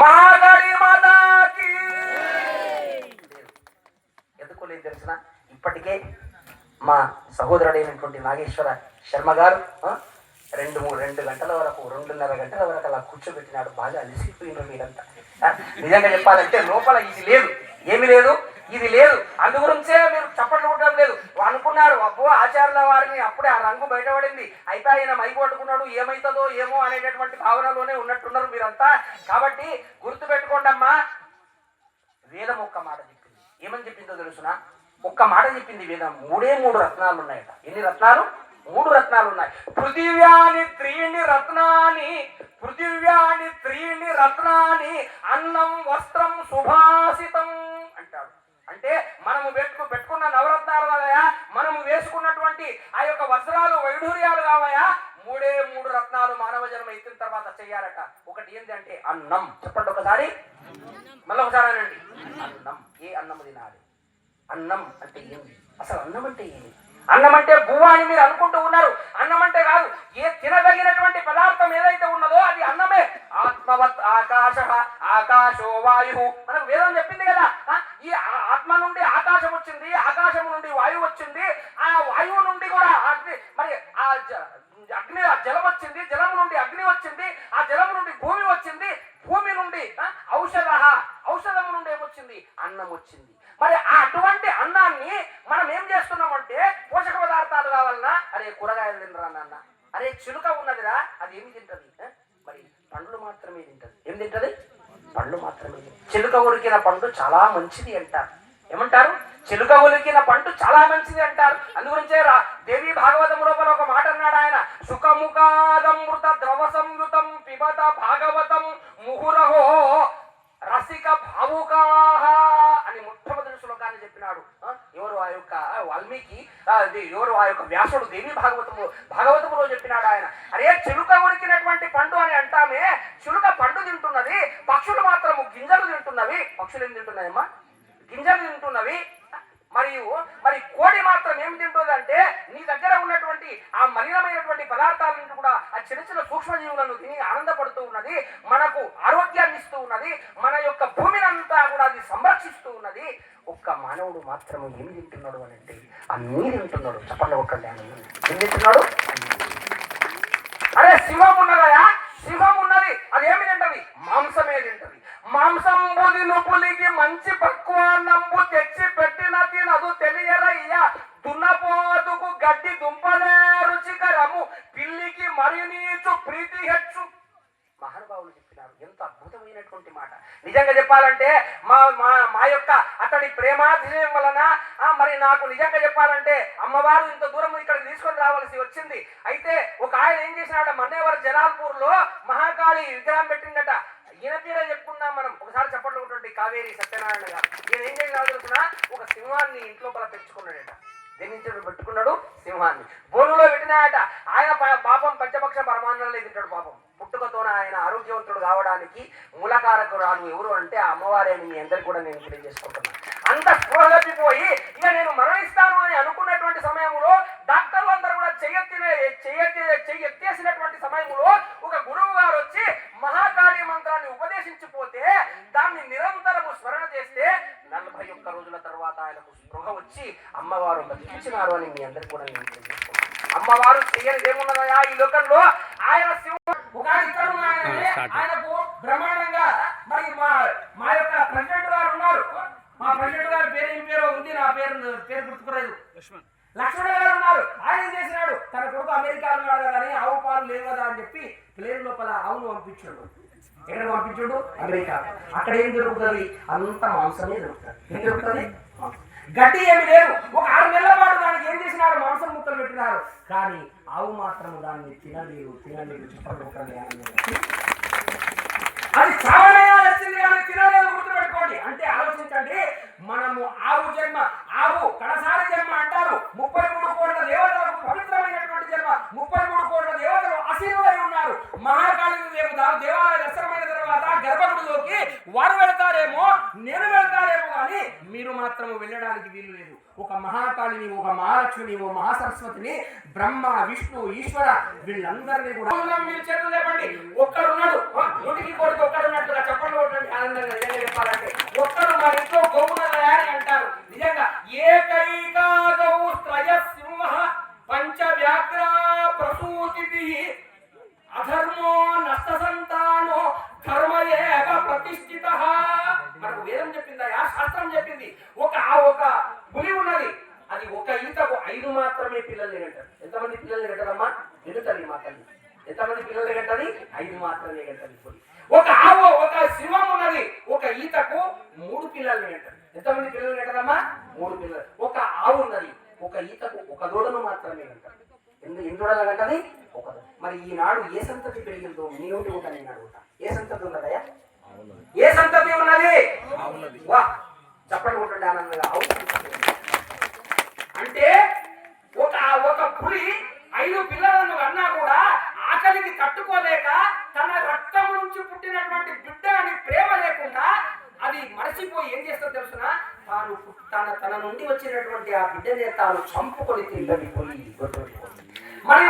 మహాకాళీ మాతాకి ఎందుకు లేదు తెలిసిన ఇప్పటికే మా సహోదరుడైనటువంటి నాగేశ్వర శర్మ గారు 2 గంటల వరకు 2.5 గంటల వరకు అలా కూర్చోబెట్టినాడు. బాగా అలసిపోయినారు మీరంతా. నిజంగా చెప్పాలంటే లోపల ఇది లేదు, ఏమి లేదు, ఇది లేదు. అందు గురించే మీరు చప్పట్లు కొట్టడం లేదు. అనుకున్నారు అబ్బో ఆచార్యుల వారిని అప్పుడే ఆ రంగు బయటపడింది, అయితే ఆయన మైకొట్టుకున్నాడు, ఏమైతుందో ఏమో అనేటటువంటి భావనలోనే ఉన్నట్టున్నారు మీరంతా. కాబట్టి గుర్తుపెట్టుకోండమ్మా, వేదం ఒక్క మాట చెప్పింది. ఏమని చెప్పిందో తెలుసునా? ఒక్క మాట చెప్పింది వేదం. 3 రత్నాలు ఉన్నాయట. ఎన్ని రత్నాలు? 3 రత్నాలు ఉన్నాయి. పృథివ్యాని త్రీణి రత్నాని, పృథివ్యాని త్రీణి రత్నాని అన్నం వస్త్రం సుభాషితం అంటాడు. అంటే మనము పెట్టుకున్న నవరత్నాలు కావయా, మనము వేసుకున్నటువంటి ఆ యొక్క వస్త్రాలు వైఢూర్యాలు కావయా, 3 రత్నాలు మానవ జన్మ ఎత్తిన తర్వాత చెయ్యాలట. ఒకటి ఏంటి అంటే అన్నం. చెప్పండి ఒకసారి, మళ్ళీ ఒకసారి అనండి. అన్నం. ఏ అన్నం తినాలి? అన్నం అంటే ఏంటి? అసలు అన్నం అంటే ఏంటి? అన్నం అంటే బువ్వ అని మీరు అనుకుంటూ ఉన్నారు. అన్నం అంటే కాదు, ఏ తినదగినటువంటి పదార్థం ఏదైతే ఉన్నదో అది అన్నమే. ఆత్మవత్ ఆకాశ ఆకాశో వాయు, మనకు వేదం చెప్పింది కదా. ఈ ఆత్మ నుండి ఆకాశం వచ్చింది, ఆకాశం నుండి వాయువు వచ్చింది, ఆ వాయువు నుండి కూడా మరి ఆ అగ్ని జలం వచ్చింది, జలం నుండి అగ్ని వచ్చింది, ఆ జలం నుండి భూమి వచ్చింది, భూమి నుండి ఔషధము నుండి ఏమొచ్చింది? అన్నం వచ్చింది. మరి అటువంటి అన్నాన్ని మనం ఏం చేస్తున్నామంటే పోషక పదార్థాలు కావాలన్నా, అరే కూరగాయలు తినరా నాన్న, అరే చిలుక ఉన్నదిరా, అది ఏమి తింటది? మరి పండ్లు మాత్రమే తింటది. ఏం తింటది? పండ్లు మాత్రమే. చిలుక ఉరికిన పండు చాలా మంచిది అంటారు. ఏమంటారు? చిలుక ఉలికిన పండు చాలా మంచిది అంటారు. అందుగురించే దేవి భాగవతం లోపల ఒక మాట అన్నాడు ఆయన, సుఖముఖాదమృత ద్రవ సంయుతం పిబత భాగవతం ముహురహో రసిక భావుకాహ అని మొట్టమొదటి శ్లోకాన్ని చెప్పినాడు. ఎవరు? ఆ యొక్క వాల్మీకి, ఎవరు? ఆ యొక్క వ్యాసుడు దేవి భాగవతములో చెప్పినాడు ఆయన. అరే చిలుక ఉడికినటువంటి పండు అని అంటామే, చిలుక పండు తింటున్నది, పక్షులు మాత్రము గింజలు తింటున్నవి. పక్షులు ఏం తింటున్నాయమ్మా? గింజలు తింటున్నవి. మరి కోడి మాత్రం ఏం తింటుంది అంటే నీ దగ్గర ఉన్నటువంటి ఆ మలినమైనటువంటి పదార్థాలను కూడా, ఆ చిన్న సూక్ష్మజీవులను తిని ఆనందపడుతూ ఉన్నది, మనకు ఆరోగ్యాన్ని ఇస్తూ ఉన్నది, మన యొక్క భూమిని అంతా కూడా అది సంరక్షిస్తూ ఉన్నది. ఒక్క మానవుడు మాత్రం ఏం తింటున్నాడు అని అంటే అన్నీ తింటున్నాడు. చెప్పండి ఒక్కడే, ఏం తింటున్నాడు? అరే సింహం ఉన్నదయా, సింహం ఉన్నది, అదేమి తింటది? మాంసమే తింటది. మాంసంబుది నుపులికి మంచి పక్వాన్నంబు తెచ్చి పెట్టిన తినదు తెలియరయ్యా, దున్నపోతుకు గడ్డి దుంపలే రుచికరము, పిల్లికి మరి నీచు ప్రీతి హెచ్చు. మహానుభావులు చెప్పినారు. ఎంత అద్భుతమైనటువంటి మాట. నిజంగా చెప్పాలంటే మా యొక్క అతడి ప్రేమాతిశయం వలన మరి నాకు నిజంగా చెప్పాలంటే అమ్మవారు ఇంత దూరం ఇక్కడికి తీసుకొని రావాల్సి వచ్చింది. అయితే ఒక ఆయన ఏం చేసినాడ, మన్నేవర్ జలాల్పూర్ లో మహాకాళి విగ్రహం పెట్టిందట. ఈయన పేరే చెప్పుకుందాం మనం. ఒకసారి చెప్పట్లు ఉంటుంది కావేరి సత్యనారాయణ గారు. ఈయన ఏం చేయాల్సిన ఒక సింహాన్ని ఇంట్లో పెంచుకున్నాడట. దేనించుడు పెట్టుకున్నాడు? సింహాన్ని. బోనులో పెట్టినాయట. ఆయన పాపం పంచపక్ష పరమాన్నాలే తింటాడు. పాపం పుట్టుకతోనే ఆయన ఆరోగ్యవంతుడు కావడానికి మూలకారకురాలు ఎవరు అంటే ఆ అమ్మవారే అని మీ అందరికి కూడా నేను తెలియజేసుకుంటున్నాను. అంత స్పృహ తప్పిపోయి ఇక నేను మరణిస్తాను అని అనుకున్నటువంటి సమయంలో డాక్టర్లు అందరూ కూడా చెయ్యెత్తేసినటువంటి సమయంలో ఒక గురువు గారు వచ్చి మహాకాళీ మంత్రాన్ని ఉపదేశించిపోతే దాన్ని నిరంతరము స్మరణ చేస్తే 41 రోజుల తర్వాత ఆయనకు స్పృహ వచ్చి అమ్మవారు బతికించినారు అని మీ అందరికి కూడా నేను తెలియజేసుకుంటాను. అమ్మవారు చెయ్యనిది ఏమున్నదయా ఈ లోకంలో? ఆయన ఆయనకు బ్రహ్మాండంగా మరి మా యొక్క ప్రెసిడెంట్ గారు ఉన్నారు. మా ప్రెసిడెంట్ గారి పేరు ఏం పేరో ఉంది, నా పేరు గుర్తుకురాదు. లక్ష్మణ గారు ఉన్నారు. ఆయన ఏం చేసినాడు, తన కొడుకు అమెరికా ఉన్నాడు కదా అని ఆవు పాలు లేవు కదా అని చెప్పి ప్లేన్ లోపల ఆవును పంపించాడు. ఎక్కడ పంపించాడు? అమెరికా. అక్కడ ఏం దొరుకుతుంది? అంత మాంసమే దొరుకుతుంది. ఏం దొరుకుతుంది? గడ్డి ఏమి లేదు. ఒక 6 నెలల పాటు దానికి ఏం చేసినారు? మాంసం ముక్కలు పెట్టినారు. కానీ ఆవు మాత్రం దాన్ని తినలేదు. చెప్పండి, అది చావనైనా వచ్చింది కానీ తినలేదు. గుర్తుపెట్టుకోండి. అంటే ఆలోచించండి, మనము ఆవు కడసారి జన్మ అంటారు. 33 కోట్ల దేవతలకు పవిత్రమైనటువంటి జన్మ. 33 కోట్ల దేవతలు అసీనులై ఉన్నారు. మహాకాళిని దేవాలయ దర్శనమైన తర్వాత గర్భగుడిలోకి వారు వెళ్తారేమో, నేను వెళ్తారేమో కానీ మీరు మాత్రం వెళ్ళడానికి వీలు లేదు. ఒక మహాకాళిని, ఒక మహాలక్ష్మిని, ఒక మహాసరస్వతిని, బ్రహ్మ విష్ణు ఈశ్వర వీళ్ళందరినీ కూడా మీరు చేతులు లేపండి. ఒక్కడున్నాడు, నూటికి కోడికి ఒక్కడున్నట్టుగా చెప్పండి. ప్రతిష్ఠిత. మనకు వేదం చెప్పిందయా, శాస్త్రం చెప్పింది. ఒక పులి ఉన్నది, అది ఒక ఈతకు 5 మాత్రమే పిల్లల్ని కంటది. ఎంతమంది పిల్లల్ని కంటదమ్మా? ఎదుటది మా తల్లి. ఎంతమంది పిల్లల్ని కంటది? 5 మాత్రమే కంటది పులి. ఒక సింహం ఉన్నది, ఒక ఈతకు 3 పిల్లల్ని కంటది. ఎంతమంది పిల్లల్ని కంటదమ్మా? 3 పిల్లలు. ఒక ఆవు ఉన్నది, ఒక ఈతకు 1 దూడను మాత్రమే కంటది. ఎన్ని దూడలు కంటది? 1. మరి ఈనాడు ఏ సంతతి పెరిగిందో మీ నుండి కూడా నేను అడుగుతా. ఏ సంతతి ఉన్నదయ్యా? ఏ సంతతి ఉన్నది? వా చెప్పండి ఉంటుండే ఆనందంగా. అంటే ఒక పులి 5 పిల్లలను అన్నా కూడా ఆకలికి తట్టుకోలేక తన రక్తం నుంచి పుట్టినటువంటి బిడ్డ అని ప్రేమ లేకుండా అది మరచిపోయి ఏం చేస్తో తెలుసునా, తన నుండి వచ్చినటువంటి ఆ బిడ్డనే తాను చంపుకొని తింటది పులి. మరి